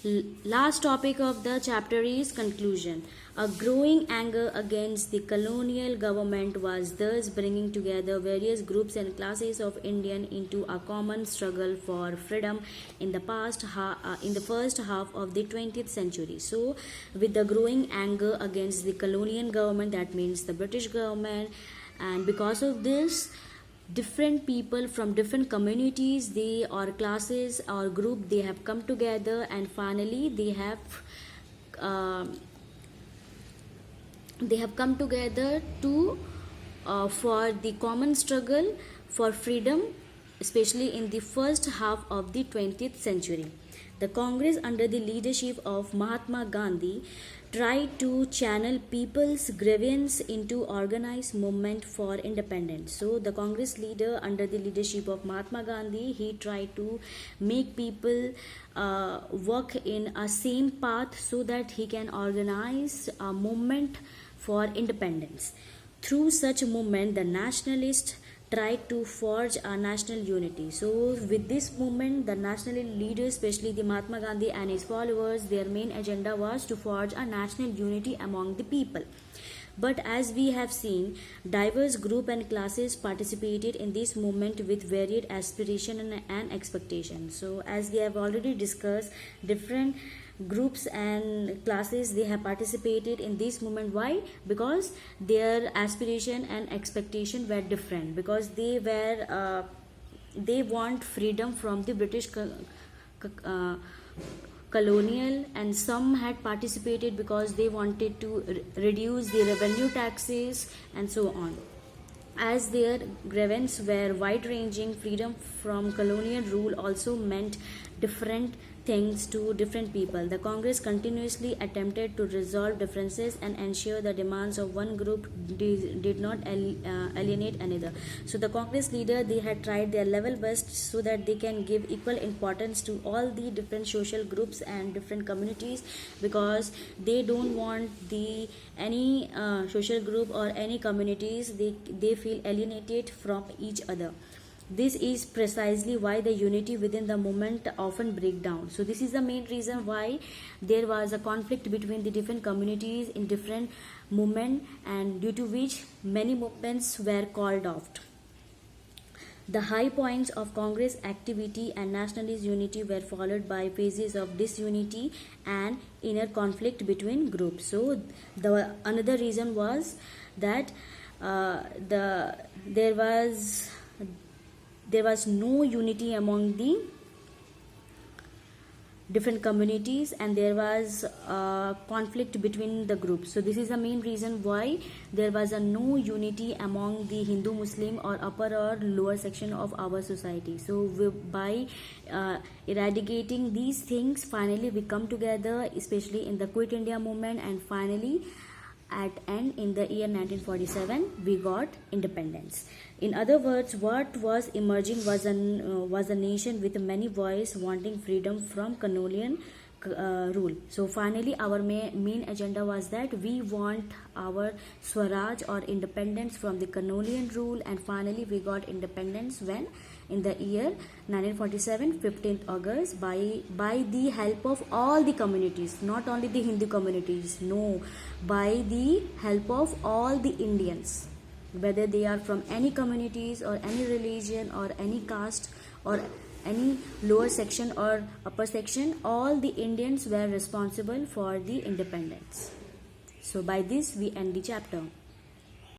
Last topic of the chapter is conclusion. A growing anger against the colonial government was thus bringing together various groups and classes of Indian into a common struggle for freedom in the first half of the 20th century. So, with the growing anger against the colonial government, that means the British government, and because of this, different people from different communities, they or classes or group, they have come together, and finally uh, they have come together to for the common struggle for freedom, especially in the first half of the 20th century. The Congress, under the leadership of Mahatma Gandhi, tried to channel people's grievance into organized movement for independence. So the Congress leader, under the leadership of Mahatma Gandhi, he tried to make people work in a same path so that he can organize a movement for independence. Through such a movement, the nationalists tried to forge a national unity. So with this movement, the national leaders, especially the Mahatma Gandhi and his followers, their main agenda was to forge a national unity among the people. But as we have seen, diverse group and classes participated in this movement with varied aspiration and expectation. So as we have already discussed, different groups and classes, they have participated in this movement. Why? Because their aspiration and expectation were different, because they want freedom from the British colonial, and some had participated because they wanted to reduce the revenue taxes and so on. As their grievances were wide ranging, freedom from colonial rule also meant different things to different people. The Congress continuously attempted to resolve differences and ensure the demands of one group did not alienate another. So the Congress leader, they had tried their level best so that they can give equal importance to all the different social groups and different communities, because they don't want any social group or any communities, they feel alienated from each other. This is precisely why the unity within the movement often break down. So this is the main reason why there was a conflict between the different communities in different movement, and due to which many movements were called off. The high points of Congress activity and nationalist unity were followed by phases of disunity and inner conflict between groups. So the another reason was that there was no unity among the different communities, and there was conflict between the groups. So this is the main reason why there was no unity among the Hindu, Muslim, or upper or lower section of our society. So by eradicating these things, finally we come together, especially in the Quit India movement, and finally at end in the year 1947 we got independence. In other words, what was emerging was a nation with many voices wanting freedom from colonial rule. So finally our main agenda was that we want our Swaraj or independence from the colonial rule, and finally we got independence when in the year 1947, 15th August, by the help of all the communities, not only the Hindu communities, no, by the help of all the Indians, whether they are from any communities or any religion or any caste or any lower section or upper section, all the Indians were responsible for the independence. So by this we end the chapter.